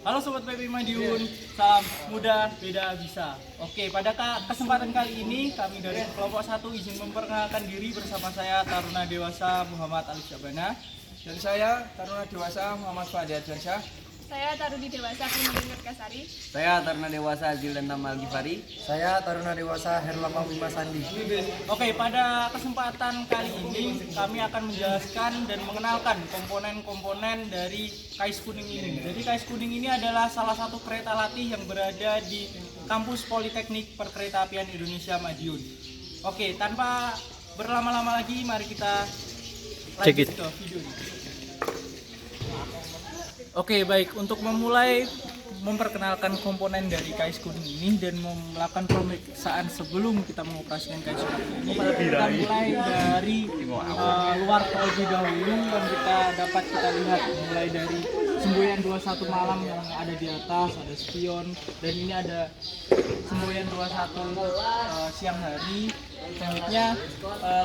Halo Sobat PP Madiun, salam muda beda bisa. Oke, pada kesempatan kali ini kami dari kelompok 1 izin memperkenalkan diri bersama saya Taruna Dewasa Muhammad Alif Syabana. Dan saya Taruna Dewasa Muhammad Fahdi Adjansyah. Saya Taruni Dewasa Krimadin Kasari. Saya Taruna Dewasa Zildan Tamal Gifari. Saya Taruna Dewasa Herlambang Bima Sandi. Oke, pada kesempatan kali ini kami akan menjelaskan dan mengenalkan komponen-komponen dari Kais Kuning ini. Jadi Kais Kuning ini adalah salah satu kereta latih yang berada di kampus Politeknik Perkeretaapian Indonesia Madiun. Oke, tanpa berlama-lama lagi, mari kita lanjut ke video ini. Oke, baik, untuk memulai memperkenalkan komponen dari Kais Kuning ini dan melakukan pemeriksaan sebelum kita mengoperasikan Kais Kuning ini, kita mulai dari luar terlebih dahulu yang dapat kita lihat, mulai dari semboyan 21 malam yang ada di atas, ada spion, dan ini ada semboyan 21 siang hari. Selanjutnya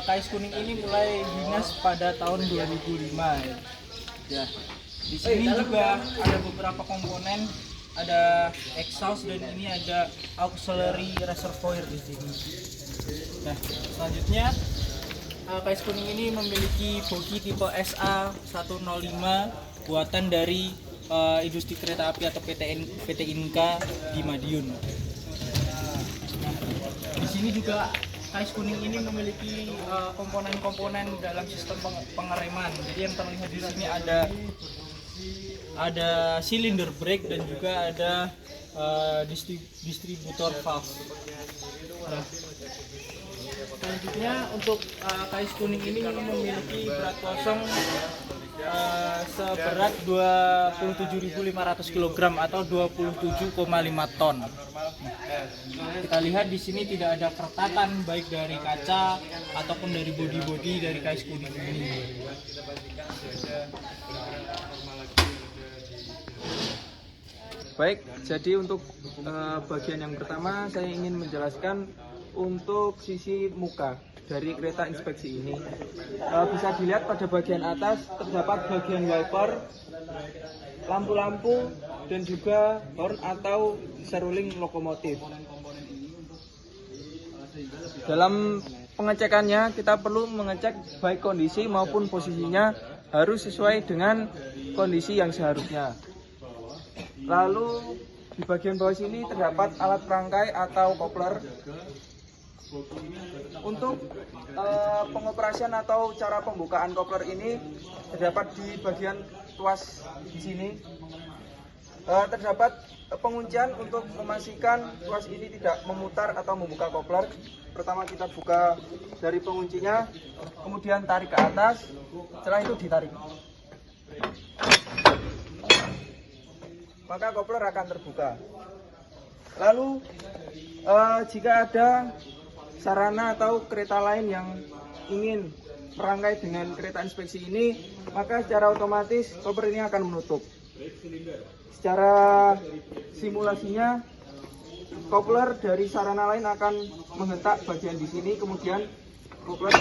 Kais Kuning ini mulai dinas pada tahun 2005 ya. Di sini juga ada beberapa komponen, ada exhaust dan ini ada auxiliary reservoir di sini. Nah, selanjutnya Kais Kuning ini memiliki bogi tipe SA105 buatan dari industri kereta api atau PT Inka di Madiun. Nah, di sini juga Kais Kuning ini memiliki komponen-komponen dalam sistem pengereman. Jadi yang terlihat di sini ada cylinder brake dan juga ada distributor valve. Nah, selanjutnya untuk Kais Kuning ini memiliki berat kosong seberat 27.500 kg atau 27,5 ton. Kita lihat di sini tidak ada keretakan baik dari kaca ataupun dari bodi-bodi dari Kais Kuning ini. Baik, jadi untuk bagian yang pertama saya ingin menjelaskan untuk sisi muka dari kereta inspeksi ini. Bisa dilihat pada bagian atas terdapat bagian wiper, lampu-lampu, dan juga horn atau seruling lokomotif. Dalam pengecekannya kita perlu mengecek baik kondisi maupun posisinya harus sesuai dengan kondisi yang seharusnya. Lalu di bagian bawah sini terdapat alat perangkai atau kopler. Untuk pengoperasian atau cara pembukaan kopler ini terdapat di bagian tuas di sini. Terdapat penguncian untuk memastikan tuas ini tidak memutar atau membuka kopler. Pertama kita buka dari penguncinya, kemudian tarik ke atas, setelah itu ditarik. Maka kopler akan terbuka. Lalu jika ada sarana atau kereta lain yang ingin merangkai dengan kereta inspeksi ini, maka secara otomatis kopler ini akan menutup. Secara simulasinya, kopler dari sarana lain akan menghentak bagian di sini, kemudian kopler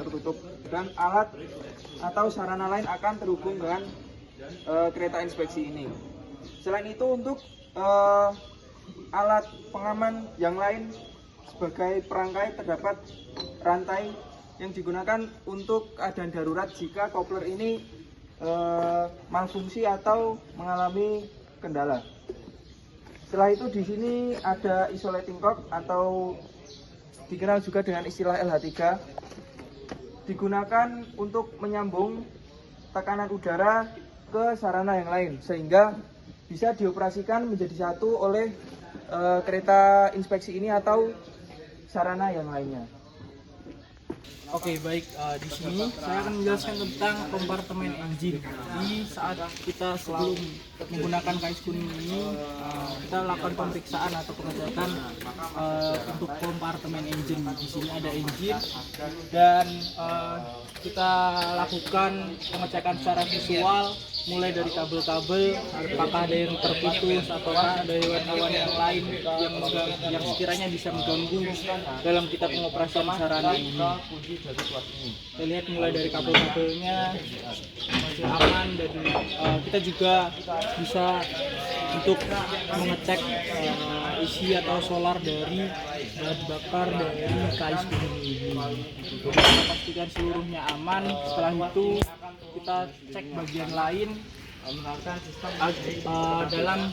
tertutup dan alat atau sarana lain akan terhubung dengan kereta inspeksi ini. Selain itu untuk alat pengaman yang lain sebagai perangkai terdapat rantai yang digunakan untuk keadaan darurat jika kopler ini malfungsi atau mengalami kendala. Setelah itu di sini ada isolating cord atau dikenal juga dengan istilah LH3, digunakan untuk menyambung tekanan udara ke sarana yang lain sehingga bisa dioperasikan menjadi satu oleh kereta inspeksi ini atau sarana yang lainnya. Oke, baik, di sini saya akan menjelaskan tentang kompartemen engine. Jadi saat kita sebelum menggunakan Kais Kuning ini, kita lakukan pemeriksaan atau pengecekan untuk kompartemen engine. Di sini ada engine dan kita lakukan pengecekan secara visual, mulai dari kabel-kabel, apakah ada yang terputus atau ada hewan-hewan yang lain yang sekiranya bisa mengganggu dalam kita pengoperasian sarana ini. Kita lihat mulai dari kabel-kabelnya masih aman dan kita juga bisa untuk mengecek isi atau solar dari bahan bakar dari KAIS Kuning ini. Kita pastikan seluruhnya aman. Setelah itu kita cek bagian lain dalam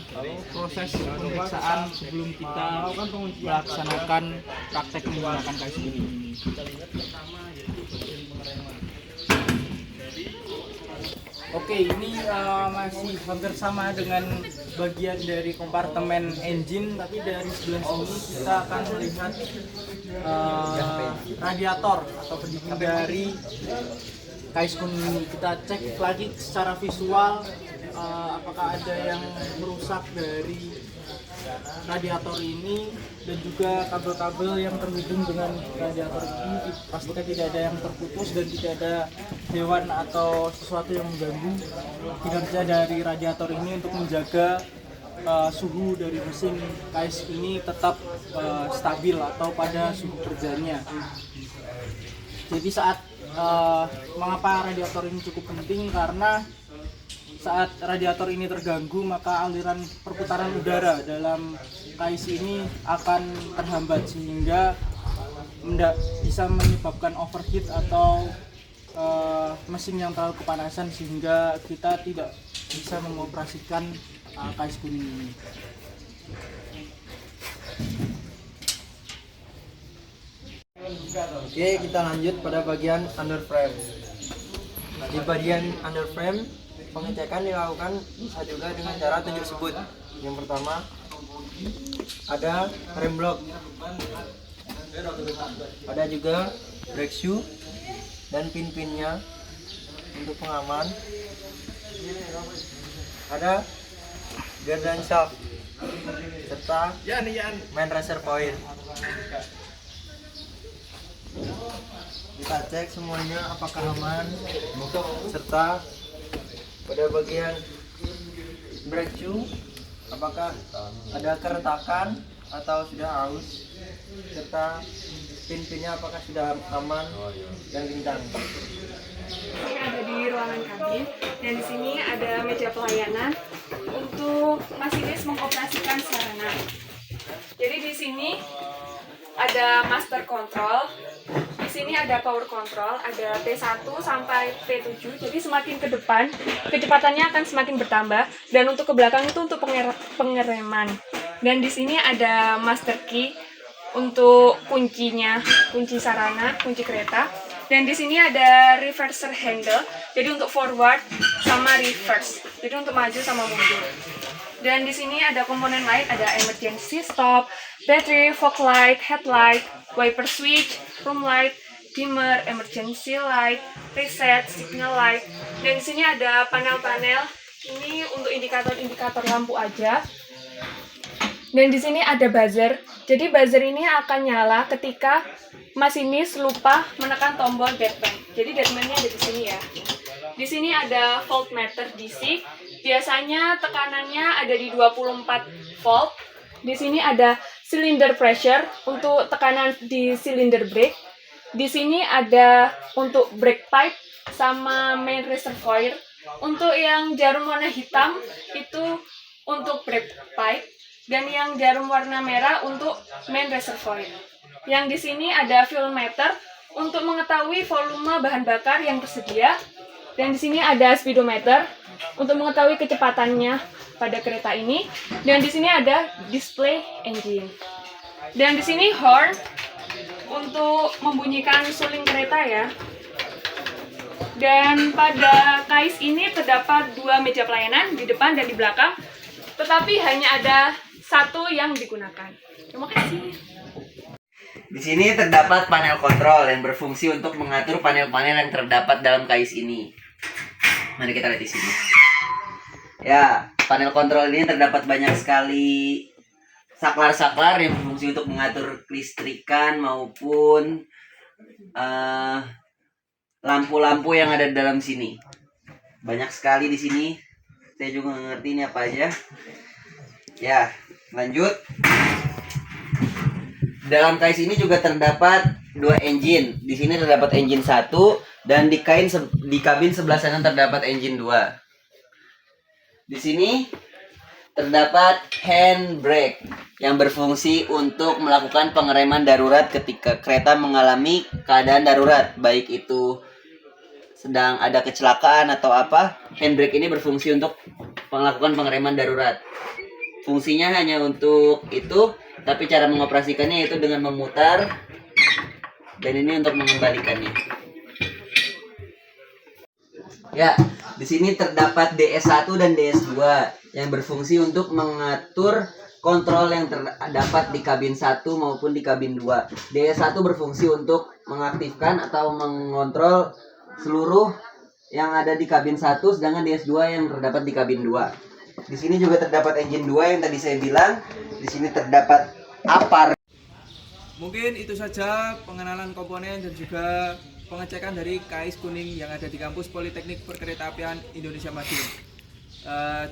proses pemeriksaan sebelum kita melaksanakan praktek menggunakan KAIS Kuning ini. Oke, ini masih hampir sama dengan bagian dari kompartemen engine, tapi dari sebelah sini kita akan melihat radiator atau pendingin dari KAIS Kuning ini. Kita cek lagi secara visual apakah ada yang merusak dari radiator ini, dan juga kabel-kabel yang terhubung dengan radiator ini pastikan tidak ada yang terputus dan tidak ada hewan atau sesuatu yang mengganggu kinerja dari radiator ini untuk menjaga suhu dari mesin KAIS ini tetap stabil atau pada suhu kerjanya. Jadi saat mengapa radiator ini cukup penting, karena saat radiator ini terganggu maka aliran perputaran udara dalam KAIS ini akan terhambat sehingga bisa menyebabkan overheat atau mesin yang terlalu kepanasan sehingga kita tidak bisa mengoperasikan KAIS Kuning ini. Oke, kita lanjut pada bagian underframe. Di bagian underframe, pengecekan dilakukan bisa juga dengan cara tunjuk sebut. Yang pertama, ada rem block, ada juga brake shoe dan pin-pinnya untuk pengaman, ada gardan shaft serta main reservoir. Kita cek semuanya apakah aman, serta pada bagian brake shoe apakah ada keretakan atau sudah aus, serta pin-pinnya apakah sudah aman dan kencang. Ini ada di ruangan kami, dan di sini ada meja pelayanan untuk masinis mengoperasikan sarana. Jadi di sini ada master control, di sini ada power control, ada P1 sampai P7. Jadi semakin ke depan kecepatannya akan semakin bertambah, dan untuk ke belakang itu untuk pengereman. Dan di sini ada master key untuk kuncinya, kunci sarana, kunci kereta. Dan di sini ada reverser handle, jadi untuk forward sama reverse, jadi untuk maju sama mundur. Dan di sini ada komponen lain, ada emergency stop, battery, fog light, headlight, wiper switch, room light, dimmer, emergency light, reset, signal light. Dan di sini ada panel-panel, ini untuk indikator-indikator lampu aja. Dan di sini ada buzzer. Jadi buzzer ini akan nyala ketika masinis lupa menekan tombol deadman. Jadi deadman-nya ada di sini ya. Di sini ada voltmeter DC. Biasanya tekanannya ada di 24 volt. Di sini ada cylinder pressure untuk tekanan di cylinder brake. Di sini ada untuk brake pipe sama main reservoir. Untuk yang jarum warna hitam itu untuk brake pipe, dan yang jarum warna merah untuk main reservoir. Yang di sini ada fuel meter untuk mengetahui volume bahan bakar yang tersedia. Dan di sini ada speedometer untuk mengetahui kecepatannya pada kereta ini. Dan di sini ada display engine. Dan di sini horn untuk membunyikan suling kereta ya. Dan pada KAIS ini terdapat 2 meja pelayanan di depan dan di belakang, tetapi hanya ada satu yang digunakan. Terima kasih. Di sini terdapat panel kontrol yang berfungsi untuk mengatur panel-panel yang terdapat dalam KAIS ini. Mari kita lihat di sini. Ya, panel kontrol ini terdapat banyak sekali saklar-saklar yang berfungsi untuk mengatur kelistrikan maupun lampu-lampu yang ada di dalam sini. Banyak sekali di sini. Saya juga nggak ngerti ini apa aja. Ya, lanjut. Dalam KAIS ini juga terdapat 2 engine. Di sini terdapat engine 1 dan di kabin sebelah sana terdapat engine 2. Di sini terdapat handbrake yang berfungsi untuk melakukan pengereman darurat ketika kereta mengalami keadaan darurat, baik itu sedang ada kecelakaan atau apa. Handbrake ini berfungsi untuk melakukan pengereman darurat. Fungsinya hanya untuk itu, tapi cara mengoperasikannya yaitu dengan memutar, dan ini untuk mengembalikannya. Ya, di sini terdapat DS1 dan DS2 yang berfungsi untuk mengatur kontrol yang terdapat di kabin 1 maupun di kabin 2. DS1 berfungsi untuk mengaktifkan atau mengontrol seluruh yang ada di kabin 1, sedangkan DS2 yang terdapat di kabin 2. Di sini juga terdapat engine 2 yang tadi saya bilang. Di sini terdapat apar. Mungkin itu saja pengenalan komponen dan juga pengecekan dari KAIS Kuning yang ada di kampus Politeknik Perkeretaapian Indonesia Madiun.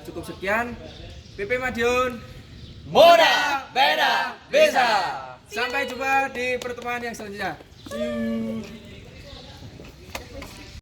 Cukup sekian. PP Madiun, Mudah, beda, bisa. sampai jumpa di pertemuan yang selanjutnya. See you.